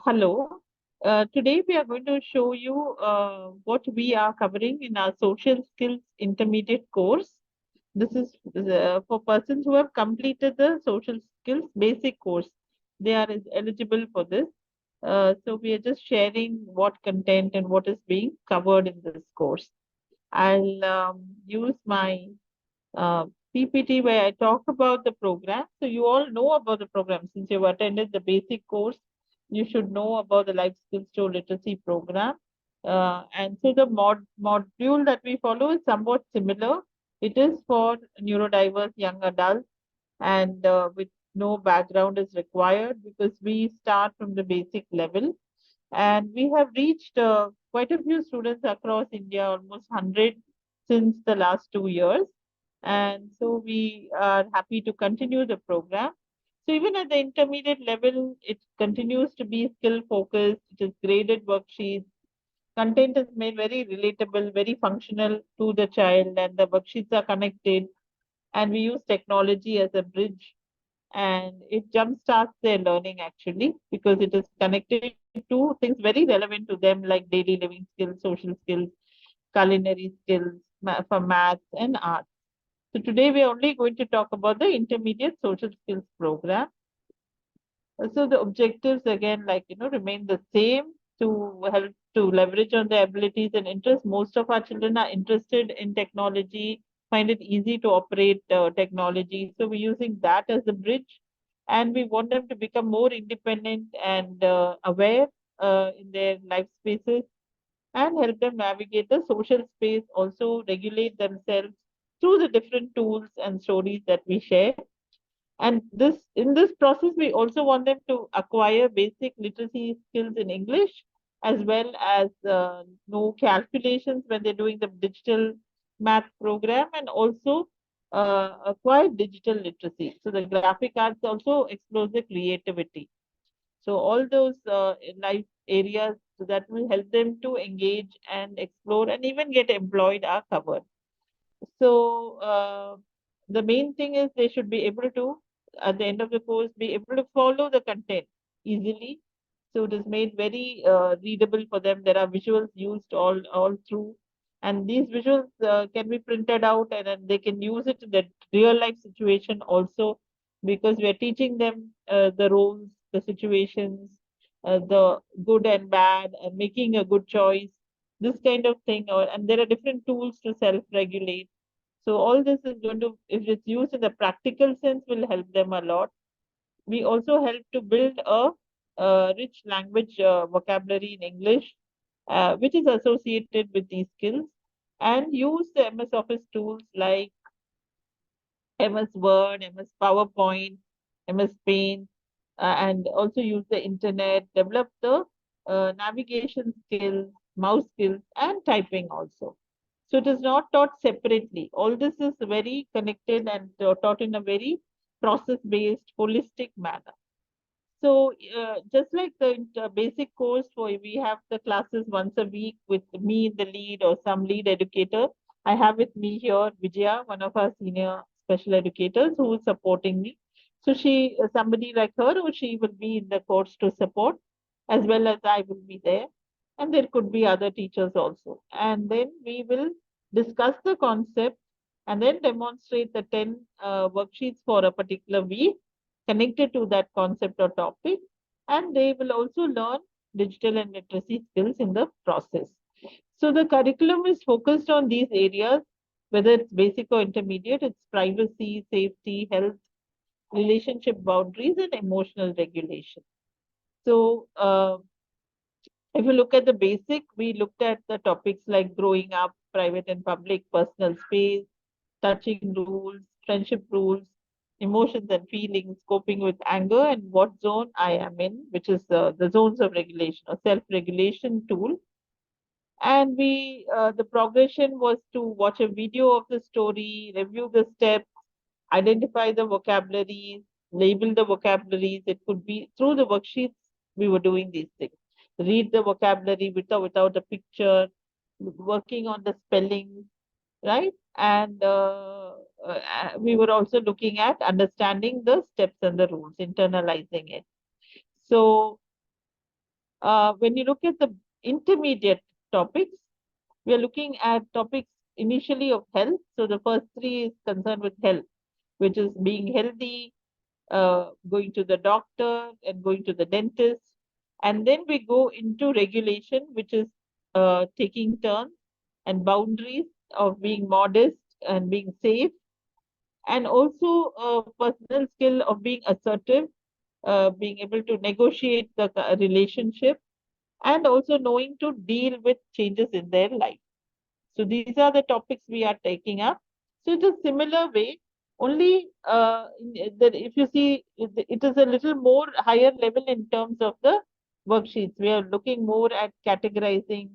Hello. Today we are going to show you what we are covering in our social skills intermediate course. This is for persons who have completed the social skills basic course. They are eligible for this. So we are just sharing what content and what is being covered in this course. I'll use my uh, PPT where I talk about the program. So you all know about the program since you've attended the basic course. You should know about the life skills to literacy program. And so the module that we follow is somewhat similar. It is for neurodiverse young adults and with no background is required because we start from the basic level. And we have reached quite a few students across India, almost 100 since the last 2 years. And so we are happy to continue the program. So even at the intermediate level, it continues to be skill focused. It is graded worksheets. Content is made very relatable, very functional to the child, and the worksheets are connected. And we use technology as a bridge, and it jumpstarts their learning actually because it is connected to things very relevant to them like daily living skills, social skills, culinary skills for maths and art. So today we are only going to talk about the intermediate social skills program. So the objectives again, like remain the same to help to leverage on their abilities and interests. Most of our children are interested in technology, find it easy to operate technology. So we're using that as a bridge, and we want them to become more independent and aware in their life spaces, and help them navigate the social space, also regulate themselves through the different tools and stories that we share. And this in this process, we also want them to acquire basic literacy skills in English, as well as know calculations when they're doing the digital math program, and also acquire digital literacy. So the graphic arts also explores the creativity. So all those life areas that will help them to engage and explore and even get employed are covered. So the main thing is they should be able to, at the end of the course, be able to follow the content easily. So it is made very readable for them. There are visuals used all through, and these visuals can be printed out, and then they can use it in the real life situation also, because we are teaching them the roles, the situations, the good and bad, and making a good choice. This kind of thing, and there are different tools to self-regulate. So all this is going to, if it's used in the practical sense, will help them a lot. We also help to build a rich language vocabulary in English, which is associated with these skills, and use the MS Office tools like MS Word, MS PowerPoint, MS Paint, and also use the internet, develop the navigation skills, mouse skills, and typing also. So it is not taught separately. All this is very connected and taught in a very process-based, holistic manner. So just like the basic course, for we have the classes once a week with me in the lead or some lead educator. I have with me here Vijaya, one of our senior special educators who is supporting me. So she, somebody like her, or she will be in the course to support, as well as I will be there. And there could be other teachers also. And then we will discuss the concept and then demonstrate the 10 worksheets for a particular week connected to that concept or topic, and they will also learn digital and literacy skills in the process. So the curriculum is focused on these areas, whether it's basic or intermediate. It's privacy, safety, health, relationship boundaries, and emotional regulation. So if you look at the basic, we looked at the topics like growing up, private and public, personal space, touching rules, friendship rules, emotions and feelings, coping with anger, and what zone I am in, which is the zones of regulation or self-regulation tool. And the progression was to watch a video of the story, review the steps, identify the vocabularies, label the vocabularies. It could be through the worksheets we were doing these things. Read the vocabulary without a picture, working on the spelling, right? And we were also looking at understanding the steps and the rules, internalizing it. So when you look at the intermediate topics, we are looking at topics initially of health. So the first three is concerned with health, which is being healthy, going to the doctor and going to the dentist. And then we go into regulation, which is taking turns and boundaries of being modest and being safe, and also a personal skill of being assertive, being able to negotiate the relationship, and also knowing to deal with changes in their life. So these are the topics we are taking up. So it's a similar way, only that if you see, it is a little more higher level in terms of the worksheets. We are looking more at categorizing.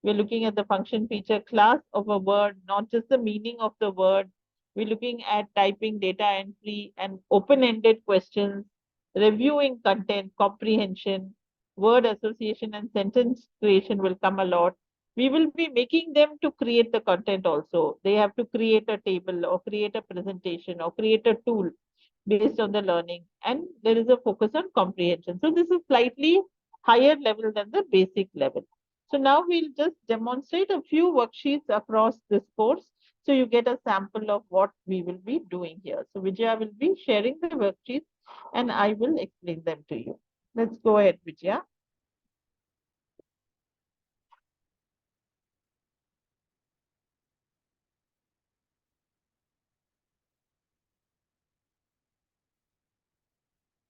We're looking at the function, feature, class of a word, not just the meaning of the word. We're looking at typing, data entry, and open-ended questions, reviewing content, comprehension, word association, and sentence creation will come a lot. We will be making them to create the content also. They have to create a table or create a presentation or create a tool based on the learning. And there is a focus on comprehension. So this is slightly higher level than the basic level. So now we'll just demonstrate a few worksheets across this course. So you get a sample of what we will be doing here. So Vijaya will be sharing the worksheets and I will explain them to you. Let's go ahead, Vijaya.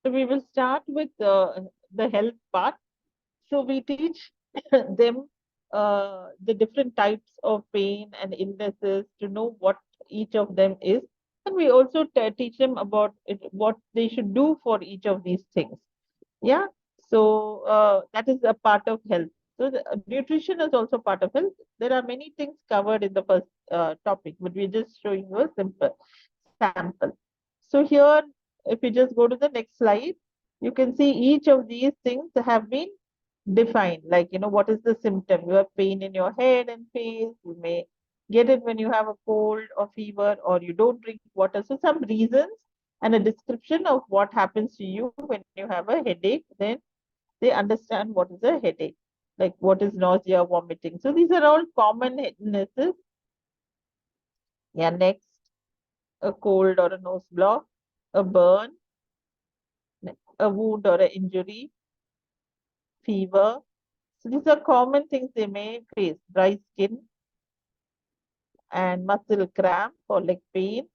So we will start with the health part. So we teach them the different types of pain and illnesses to know what each of them is. And we also teach them about it, what they should do for each of these things. Yeah. So that is a part of health. So nutrition is also part of health. There are many things covered in the first topic, but we're just showing you a simple sample. So here, if you just go to the next slide, you can see each of these things have been defined. Like, what is the symptom? You have pain in your head and face. You may get it when you have a cold or fever, or you don't drink water. So some reasons and a description of what happens to you when you have a headache. Then they understand what is a headache, like what is nausea, vomiting. So these are all common illnesses. Yeah, next, a cold or a nose block, a burn, a wound or an injury, fever. So these are common things they may face. Dry skin and muscle cramp or leg pain.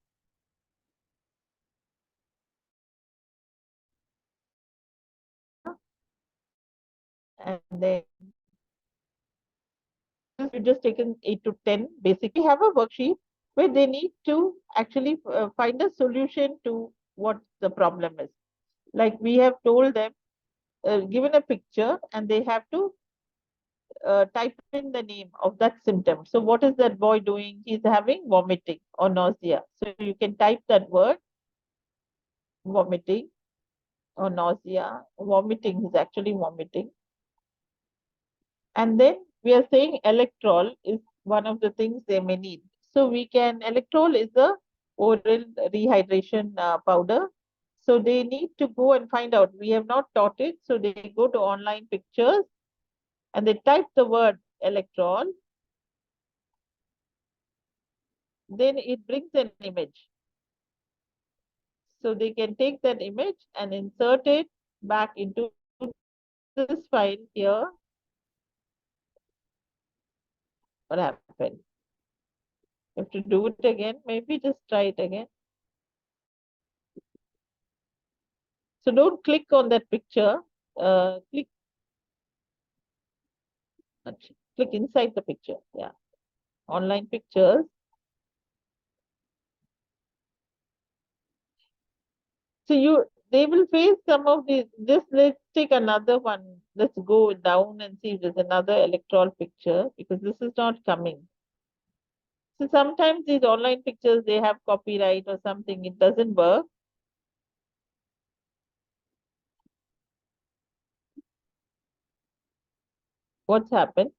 And then we've just taken 8 to 10. Basically, have a worksheet where they need to actually find a solution to what the problem is. Like we have told them, given a picture, and they have to type in the name of that symptom. So what is that boy doing? He's having vomiting or nausea. So you can type that word, vomiting or nausea. Vomiting is actually vomiting. And then we are saying electrol is one of the things they may need. So electrol is a oral rehydration powder. So they need to go and find out. We have not taught it. So they go to online pictures and they type the word electrol. Then it brings an image. So they can take that image and insert it back into this file here. What happened? You have to do it again. Maybe just try it again. So don't click on that picture. Click click inside the picture. Yeah. Online pictures. So they will face some of these. Just let's take another one. Let's go down and see if there's another electoral picture because this is not coming. So sometimes these online pictures they have copyright or something. It doesn't work. What's happened?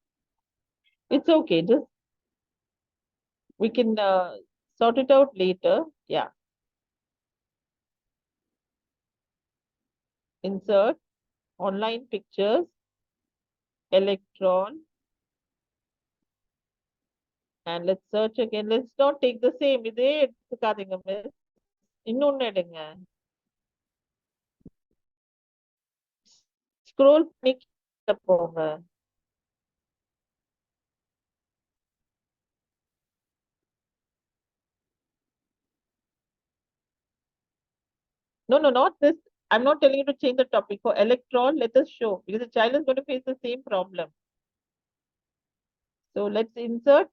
It's okay. Just we can sort it out later. Yeah. Insert online pictures. electron, and let's search again. Let's not take the same. இதே எடுத்துக்காதீங்க miss. இன்னொன்னு எடுங்க. Scroll பண்ணி கீழ போங்க. No, no, not this. I'm not telling you to change the topic. For electron, let us show, because the child is going to face the same problem. So let's insert.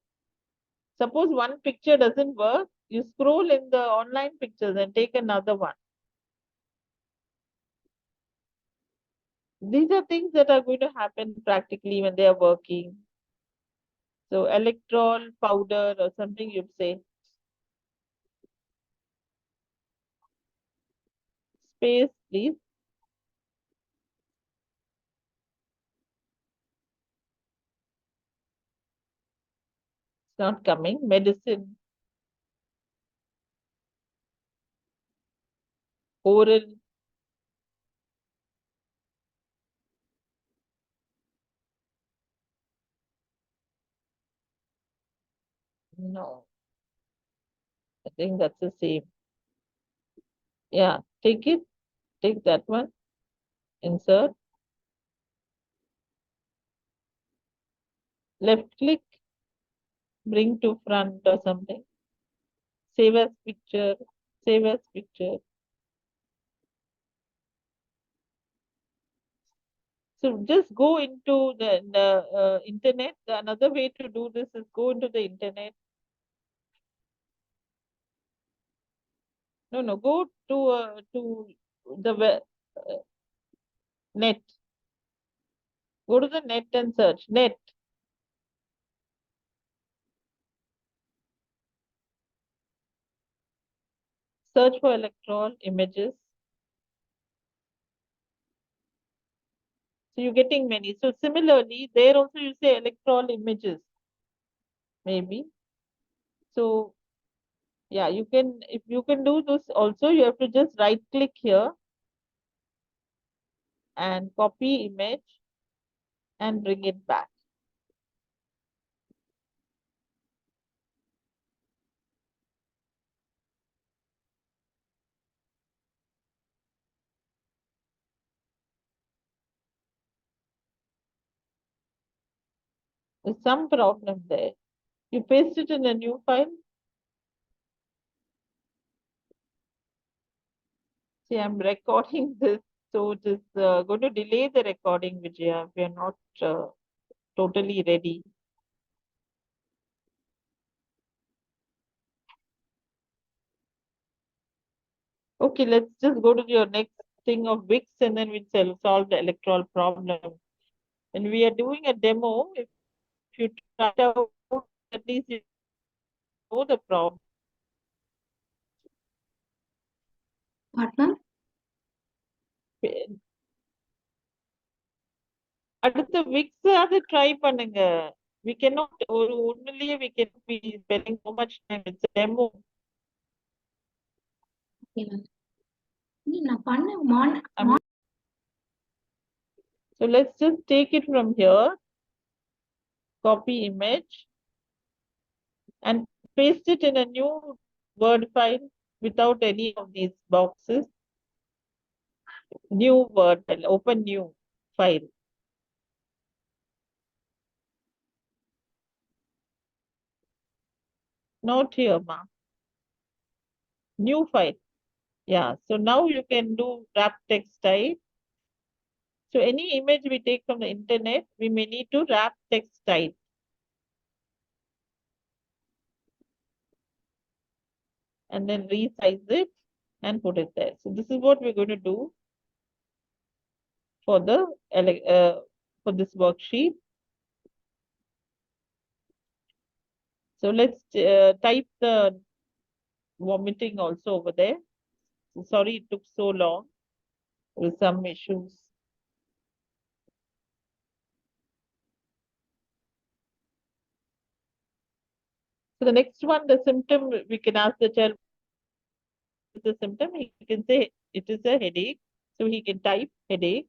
Suppose one picture doesn't work, you scroll in the online pictures and take another one. These are things that are going to happen practically when they are working. So electron powder or something you'd say. Space, please. It's not coming. Medicine. Oral. No. I think that's the same. Yeah, take it. Take that one. Insert. Left click. Bring to front or something. Save as picture. Save as picture. So just go into the internet. Another way to do this is go into the internet. No, go to the net. Go to the net and search net. Search for electron images. So you're getting many. So similarly, there also you say electron images. Maybe. So yeah, you can, if you can do this also, you have to just right click here and copy image and bring it back. There's some problem there. You paste it in a new file. See, I'm recording this, so it is going to delay the recording, Vijaya. We are not totally ready. Okay, let's just go to your next thing of Wix and then we'll solve the electoral problem. When we are doing a demo, if you try it out, at least you know the problem. What, ma'am? அடுத்த Vicks அது try பண்ணுங்க. We cannot ஒரு ஒண்ணுலயே we can be spending so much time. It's a demo. Okay, ma'am. நான் பண்ண So let's just take it from here, copy image and paste it in a new Word file without any of these boxes. New Word file, open new file. Not here, ma. New file. Yeah, so now you can do wrap text type. So any image we take from the internet, we may need to wrap text type. And then resize it and put it there. So this is what we're going to do for the for this worksheet. So let's type the vomiting also over there. So sorry it took so long with some issues. So the next one, the symptom, we can ask the child the symptom. He can say it is a headache. So he can type headache.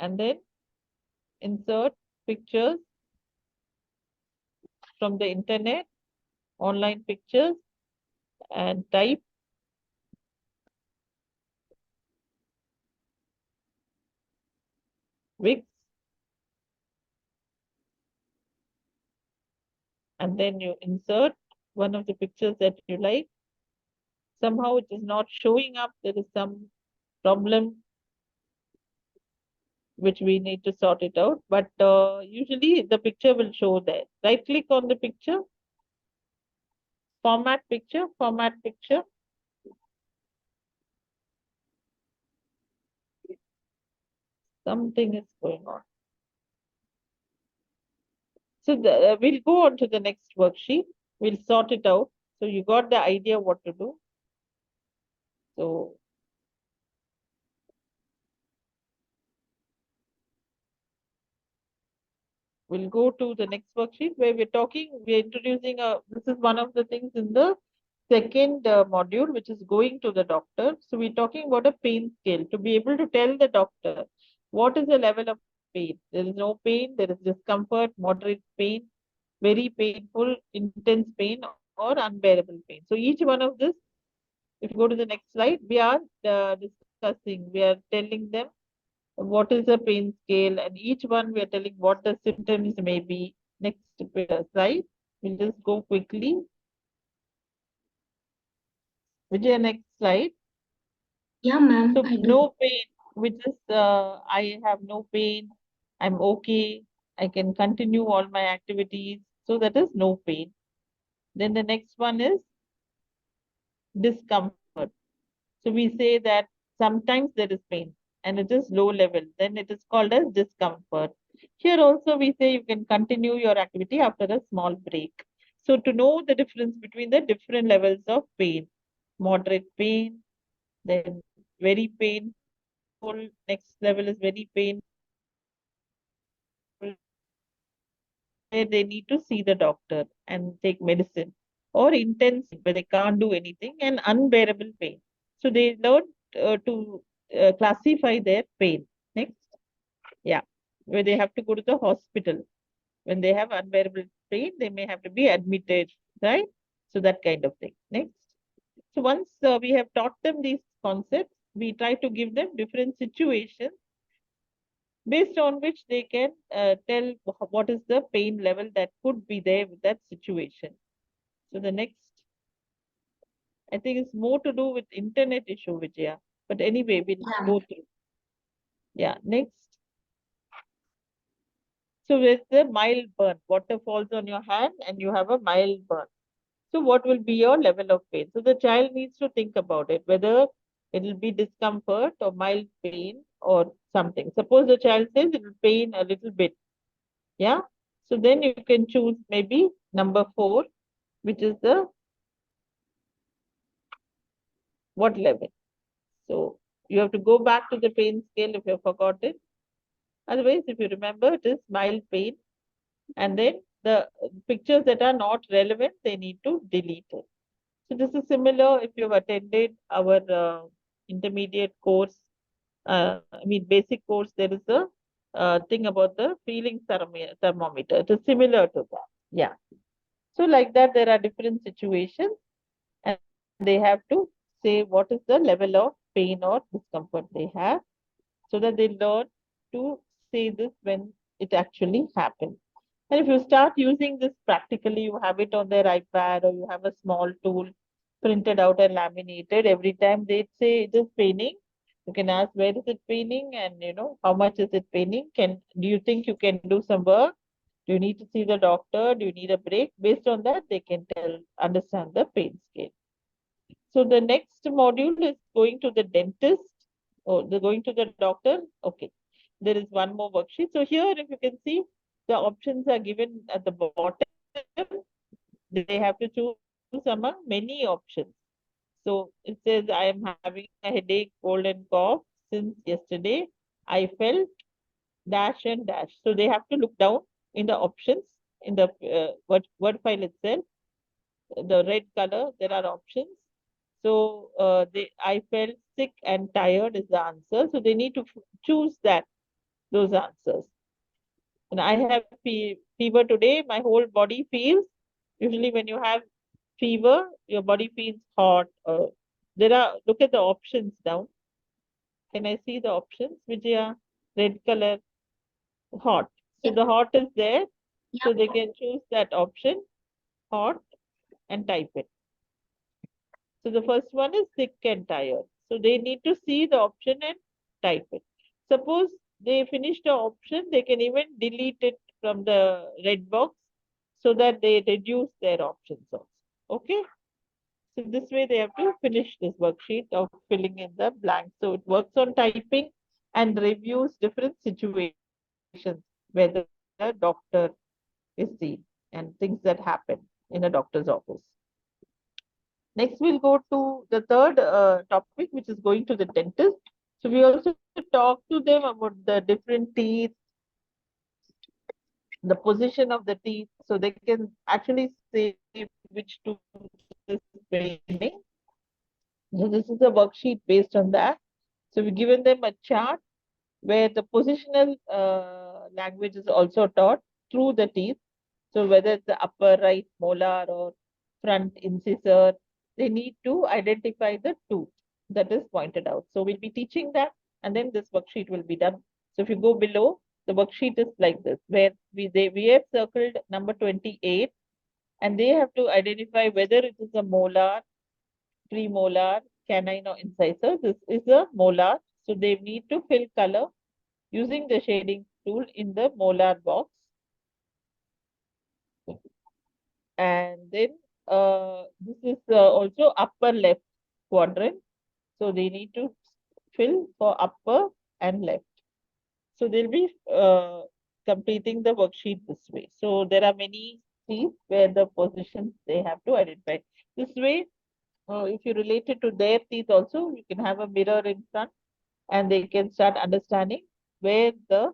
and then insert pictures from the internet, online pictures, and type Wix, and then you insert one of the pictures that you like. Somehow it is not showing up. There is some problem which we need to sort it out. But usually the picture will show there. Right click on the picture, format picture. Something is going on. So we'll go on to the next worksheet. We'll sort it out. So you got the idea what to do. So we'll go to the next worksheet where we're introducing this is one of the things in the second module, which is going to the doctor. So we're talking about a pain scale to be able to tell the doctor what is the level of pain. There is no pain, there is discomfort, moderate pain, very painful, intense pain, or unbearable pain. So each one of this, if you go to the next slide, we are discussing, we are telling them what is the pain scale, and each one we are telling what the symptoms may be. Next slide. We'll just go quickly. Vijay, next slide. Yeah, ma'am, So I do. no pain, which is I have no pain, I'm okay, I can continue all my activities. So that is no pain. Then the next one is discomfort. So we say that sometimes there is pain and it is low level, then it is called as discomfort. Here also we say you can continue your activity after a small break. So to know the difference between the different levels of pain, moderate pain, then very painful, next level is very painful, where they need to see the doctor and take medicine, or intense where they can't do anything, and unbearable pain. So they learn to classify their pain. Next, yeah, where they have to go to the hospital. When they have unbearable pain, they may have to be admitted, right? So that kind of thing. Next. So once we have taught them these concepts, we try to give them different situations based on which they can tell what is the pain level that could be there with that situation. So the next, I think it's more to do with internet issue, Vijaya. But anyway, we'll Yeah. go through. Yeah, next. So with the mild burn, water falls on your hand and you have a mild burn. So what will be your level of pain? So the child needs to think about it, whether it will be discomfort or mild pain or something. Suppose the child says it will pain a little bit. Yeah. So then you can choose maybe number 4, which is the what level. So you have to go back to the pain scale if you forgot it. Otherwise, if you remember, it is mild pain. And then the pictures that are not relevant, they need to delete it. So this is similar if you've attended our intermediate course. I mean, basic course, there is a thing about the feeling thermometer. It is similar to that. Yeah. So like that, there are different situations and they have to say what is the level of pain or discomfort they have so that they learn to say this when it actually happens. And if you start using this practically, you have it on their iPad or you have a small tool printed out and laminated. Every time they say it is paining, you can ask where is it paining and how much is it paining? Do you think you can do some work? Do you need to see the doctor? Do you need a break? Based on that, they can understand the pain scale. So the next module is going to the dentist or they're going to the doctor. Okay. There is one more worksheet. So here, if you can see, the options are given at the bottom. They have to choose among many options. So it says, I am having a headache, cold and cough since yesterday. I felt dash and dash. So they have to look down in the options in the word file itself. The red color, there are options. So I felt sick and tired is the answer. So they need to choose that. those answers. And I have fever today, my whole body feels, usually when you have fever, your body feels hot. Look at the options down. Can I see the options? Vijaya, red color, hot. So Yeah. the hot is there. Yeah. So they can choose that option, hot, and type it. So the first one is sick and tired. So they need to see the option and type it. Suppose they finish the option, they can even delete it from the red box so that they reduce their options also. Okay. So this way they have to finish this worksheet of filling in the blanks. So it works on typing and reviews different situations where the doctor is seen and things that happen in a doctor's office. Next, we'll go to the third topic, which is going to the dentist. So we also talk to them about the different teeth, the position of the teeth, so they can actually say which tooth is draining. So this is a worksheet based on that. So we've given them a chart where the positional language is also taught through the teeth. So whether it's the upper right molar or front incisor, they need to identify the tooth that is pointed out. So we'll be teaching that, and then this worksheet will be done. So if you go below, the worksheet is like this, where we have circled number 28, and they have to identify whether it is a molar, premolar, canine, or incisor. This is a molar, so they need to fill color using the shading tool in the molar box. And then this is also upper left quadrant. So they need to fill for upper and left. So they'll be completing the worksheet this way. So there are many teeth where the positions they have to identify. This way, if you relate it to their teeth also, you can have a mirror in front and they can start understanding where the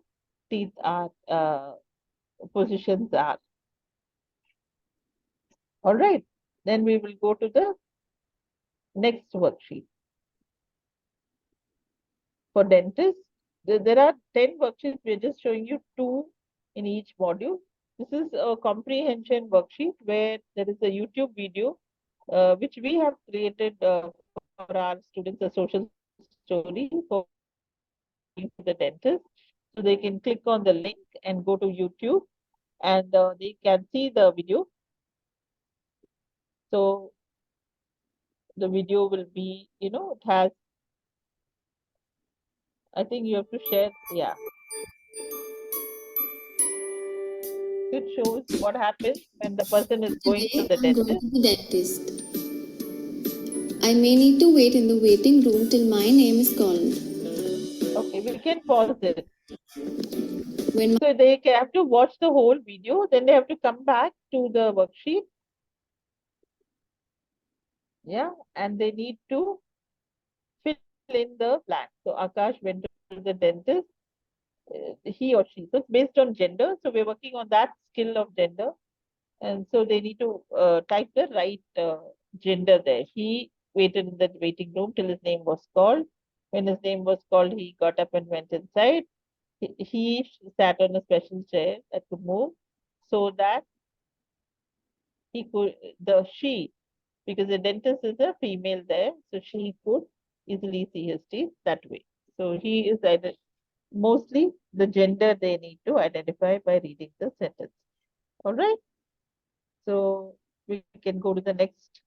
teeth are, positions are. All right. Then we will go to the next worksheet. For dentists, there are 10 worksheets. We're just showing you two in each module. This is a comprehension worksheet where there is a YouTube video which we have created for our students, a social story for the dentist. So they can click on the link and go to YouTube and they can see the video. So the video will be, it has, I think you have to share, yeah. It shows what happens when the person is going to Today the I'm going dentist. to the dentist. I may need to wait in the waiting room till my name is called. Okay, we can pause it. When So they have to watch the whole video, then they have to come back to the worksheet. Yeah, and they need to fill in the blank. So Akash went to the dentist, he or she. So it's based on gender. So we're working on that skill of gender. And so they need to type the right gender there. He waited in the waiting room till his name was called. When his name was called, he got up and went inside. He sat on a special chair that could move so that he could, because the dentist is a female there, so she could easily see his teeth that way. So he is either mostly the gender they need to identify by reading the sentence. All right. So we can go to the next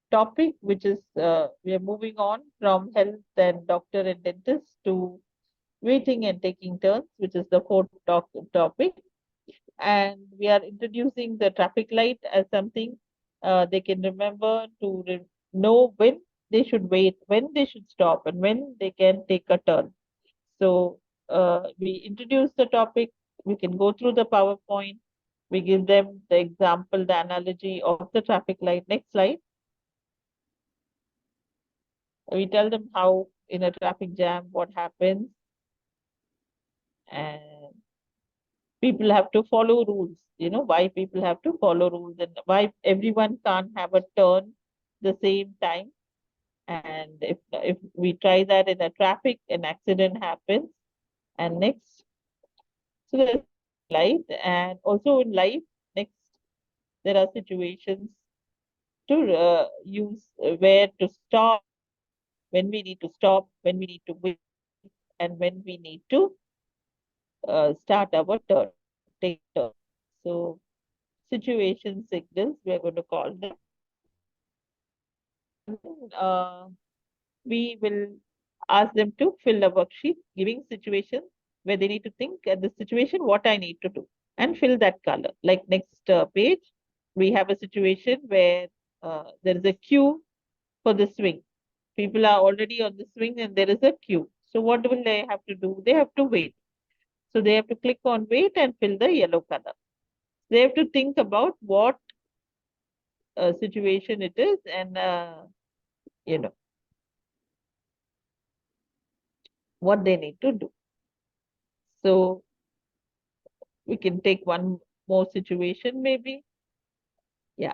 topic, which is we are moving on from health and doctor and dentist to waiting and taking turns, which is the fourth topic. And we are introducing the traffic light as something they can remember to know when they should wait, when they should stop, and when they can take a turn. So we introduce the topic, we can go through the PowerPoint, we give them the example, the analogy of the traffic light. Next slide. We tell them how in a traffic jam, what happens, and people have to follow rules, why people have to follow rules and why everyone can't have a turn the same time. And if we try that in a traffic, an accident happens. And next. So there's light, and also in life, next, there are situations to use where to stop, when we need to stop, when we need to wait, and when we need to start our turn, take turn. So situation signals, we are going to call them. And then we will ask them to fill a worksheet, giving situations where they need to think at the situation what I need to do and fill that color. Like next page, we have a situation where there is a queue for the swing. People are already on the swing and there is a queue. So what will they have to do? They have to wait. So they have to click on wait and fill the yellow color. They have to think about what situation it is and you know what they need to do. So we can take one more situation maybe. Yeah.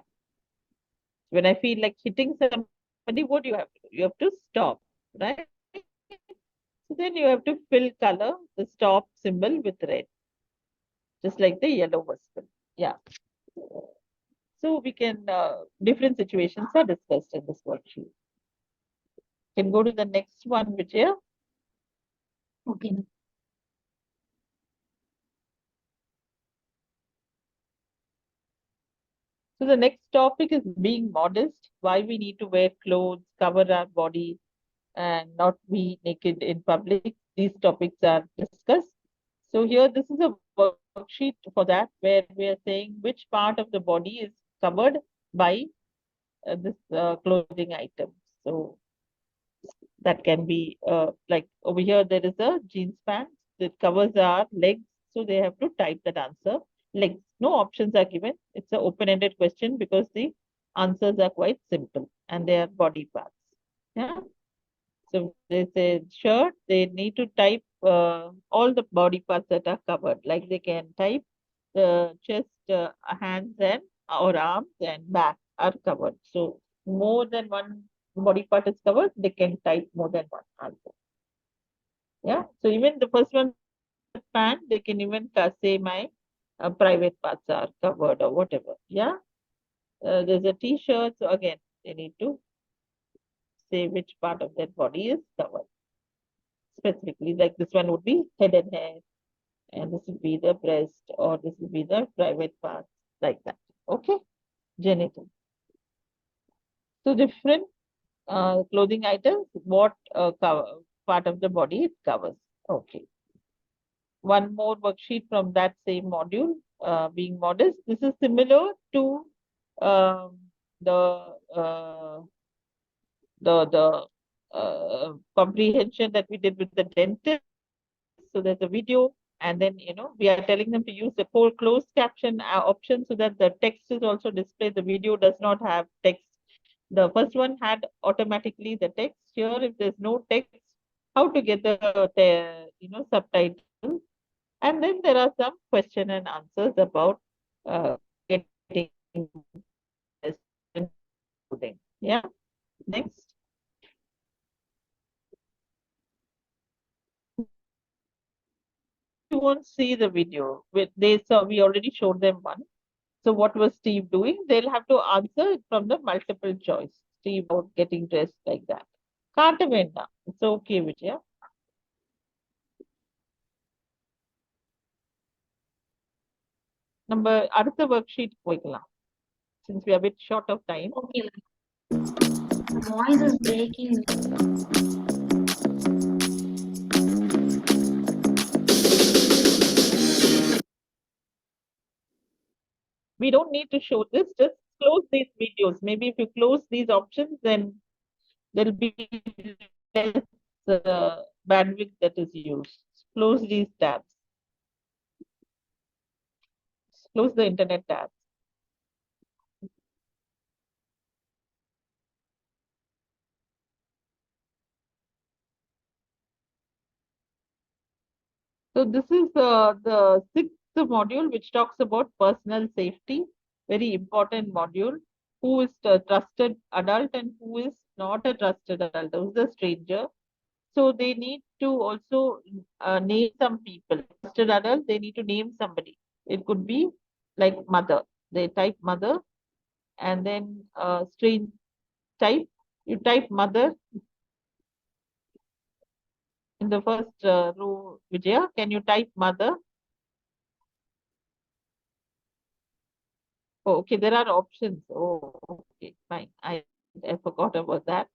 When I feel like hitting somebody, what do you have to do? You have to stop, right? So then you have to fill color the stop symbol with red, just like the yellow was filled. Yeah. So we can, different situations are discussed in this worksheet. Can go to the next one, Vijaya. Okay, ma'am. So the next topic is being modest, why we need to wear clothes, cover our body, and not be naked in public. These topics are discussed. So here, this is a worksheet for that, where we are saying which part of the body is covered by this clothing item. So that can be like over here, there is a jeans pants that covers our legs. So they have to type that answer. Legs, no options are given. It's an open-ended question because the answers are quite simple and they are body parts. Yeah. So they say shirt, they need to type all the body parts that are covered. Like they can type the chest, hands and or arms and back are covered. So more than one body part is covered, they can type more than one answer. Yeah. So even the first one, pant, they can even say my private parts are covered or whatever. Yeah. There's a t-shirt. So again, they need to say which part of their body is covered specifically. Like this one would be head and hair, and this would be the breast, or this would be the private parts, like that. Okay, genital. So different clothing items, what part of the body it covers. Okay. One more worksheet from that same module, being modest. This is similar to um, the uh, the comprehension that we did with the dentist. So there's a video, and then we are telling them to use the full closed caption option so that the text is also displayed. The video does not have text. The first one had automatically the text. Here, if there's no text, how to get the subtitles? And then there are some question and answers about getting this coding. Yeah. Next. You won't see the video. We already showed them one. So what was Steve doing? They'll have to answer it from the multiple choice. Steve about getting dressed like that. Kaatavenda. It's okay, Vijaya. Number அடுத்த worksheet போய்க்கலாம். Since we are a bit short of time. Okay, ma'am. The voice is breaking. We don't need to show this. Just close these videos. Maybe if you close these options, then there'll be less bandwidth that is used. Close these tabs. Close the internet tabs. So this is the sixth module, which talks about personal safety. Very important module. Who is a trusted adult and who is not a trusted adult? Who's a stranger? So they need to also name some people. Trusted adult, they need to name somebody. It could be like mother. They type mother, and then strange type. You type mother in the first row, Vijaya. Can you type mother? Oh, okay, there are options. Oh, okay, fine. I forgot about that.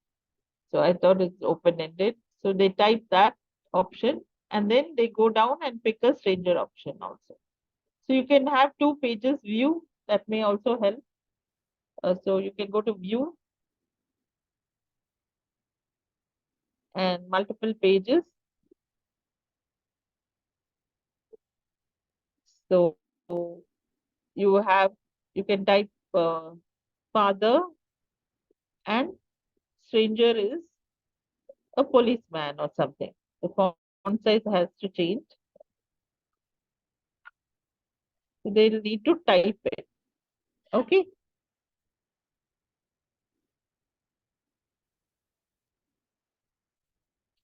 So I thought it's open-ended. So they type that option, and then they go down and pick a stranger option also. So you can have two pages view. That may also help. So you can go to view and multiple pages. So you have, you can type father, and stranger is a policeman or something. The font size has to change. So they'll need to type it. Okay.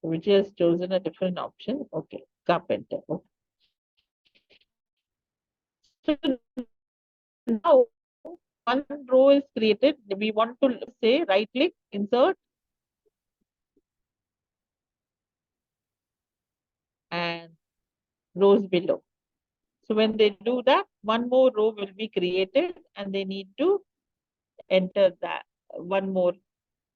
Which has chosen a different option. Okay. Carpenter. Okay. So now one row is created. We want to say right click, insert, and rows below. So when they do that, one more row will be created and they need to enter that one more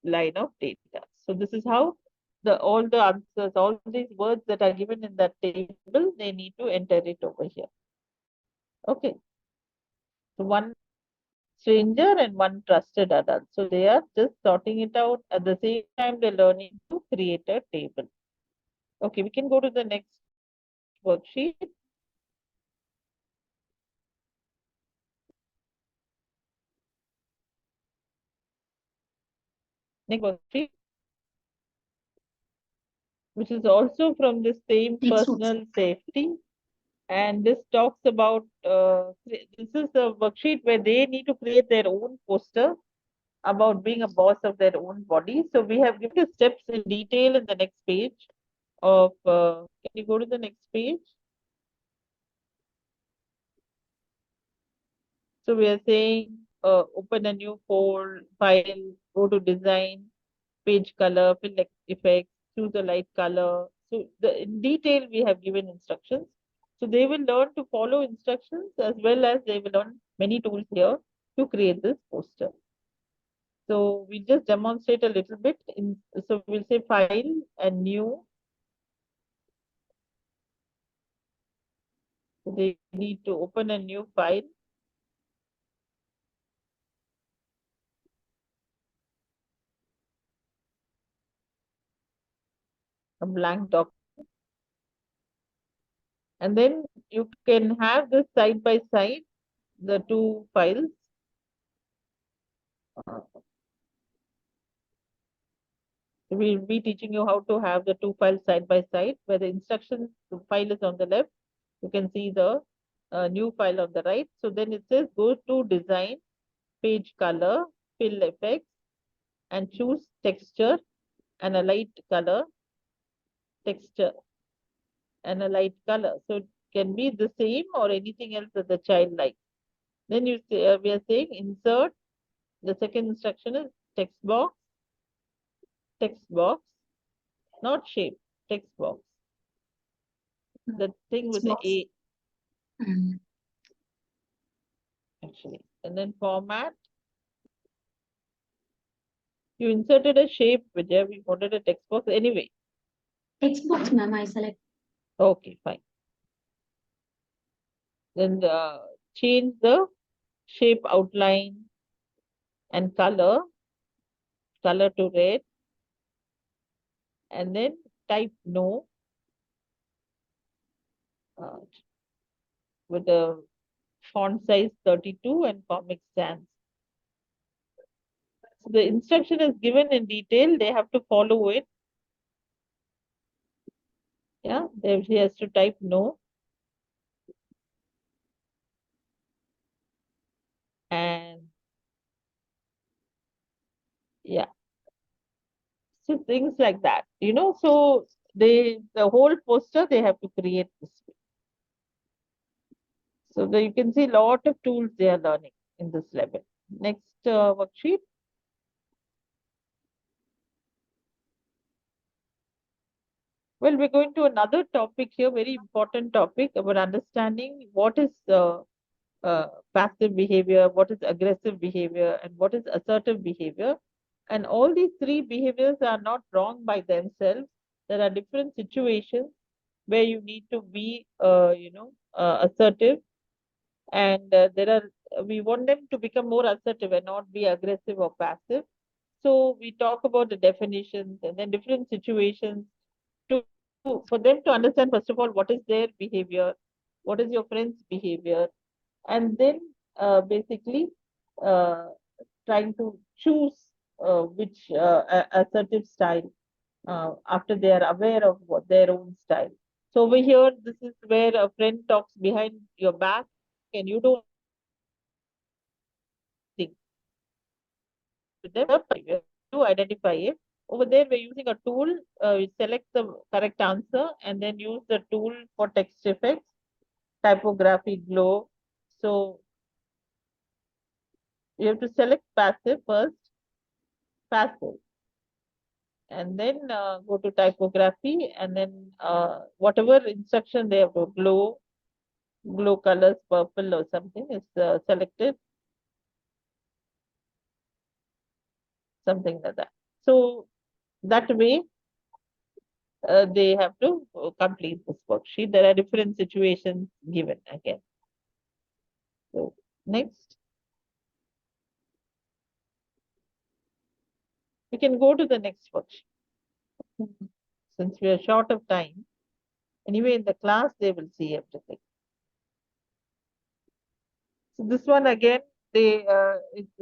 line of data. So this is how all the answers, all these words that are given in that table, they need to enter it over here. Okay. So one stranger and one trusted adult. So they are just sorting it out. At the same time, they're learning to create a table. Okay, we can go to the next worksheet. Next worksheet, which is also from the same Next personal safety. And this talks about, this is a worksheet where they need to create their own poster about being a boss of their own body. So we have given the steps in detail in the next page of, can you go to the next page? So we are saying, open a new file, go to design, page color, fill effects, choose a light color. So in detail, we have given instructions. So they will learn to follow instructions as well as they will learn many tools here to create this poster. So we just demonstrate a little bit. So we'll say file and new. So they need to open a new file. A blank document. And then you can have this side by side, the two files. We'll be teaching you how to have the two files side by side, where the instructions file is on the left. You can see the new file on the right. So then it says go to design, page color, fill effects, and choose texture and a light color, texture and a light color. So it can be the same or anything else that the child likes. Then you say, we are saying insert. The second instruction is text box, not shape, text box. The thing with the A. Actually, and then format. You inserted a shape, Vijay. We wanted a text box anyway. Text box, ma'am, I select. Okay, fine. Then change the shape outline and color to red, and then type no with the font size 32 and Comic Sans. So the instruction is given in detail. They have to follow it. Yeah, he has to type no. And yeah. So things like that, so the whole poster they have to create this way. So you can see a lot of tools they are learning in this level. Next worksheet. Well, we're going to another topic here, very important topic about understanding what is passive behavior, what is aggressive behavior, and what is assertive behavior. And all these three behaviors are not wrong by themselves. There are different situations where you need to be, assertive, and we want them to become more assertive and not be aggressive or passive. So we talk about the definitions and then different situations to for them to understand first of all what is their behavior, what is your friend's behavior, and then basically uh, trying to choose which assertive style after they are aware of what their own style. So over here, this is where a friend talks behind your back and you don't know anything. So you have to identify with them. To identify it. Over there, we're using a tool. We select the correct answer and then use the tool for text effects, typography, glow. So you have to select passive first, passive, and then go to typography, and then whatever instruction they have to glow colors, purple or something is selected, something like that. So that way they have to complete this worksheet. There are different situations given again. So next, we can go to the next worksheet. Since we are short of time, anyway, in the class they will see everything. So this one again, it's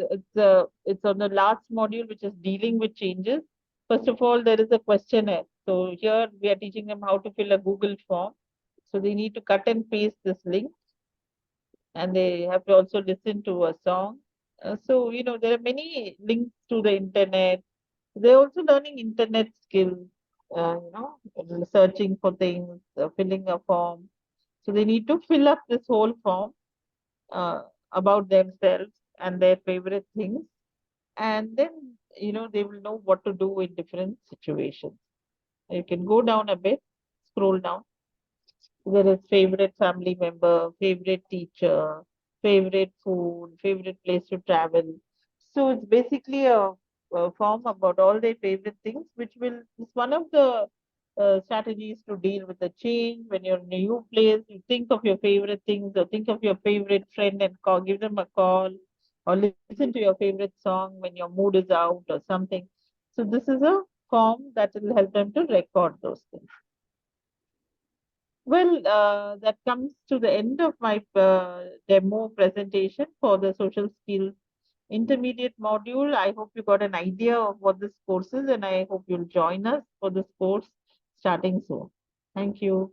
on the last module, which is dealing with changes. First of all, there is a questionnaire. So here we are teaching them how to fill a Google form. So they need to cut and paste this link, and they have to also listen to a song. So there are many links to the internet. They're also learning internet skills. Searching for things, filling a form. So they need to fill up this whole form uh, about themselves and their favorite things, and then they will know what to do in different situations. You can go down a bit, scroll down. There is favorite family member, favorite teacher, favorite food, favorite place to travel. So it's basically a form about all their favorite things, which will is one of the strategies to deal with the change. When you're in a new place, you think of your favorite things, or think of your favorite friend and give them a call, or listen to your favorite song when your mood is out or something. So this is a form that will help them to record those things. Well, that comes to the end of my demo presentation for the social skills intermediate module. I hope you got an idea of what this course is, and I hope you'll join us for this course starting soon. Thank you.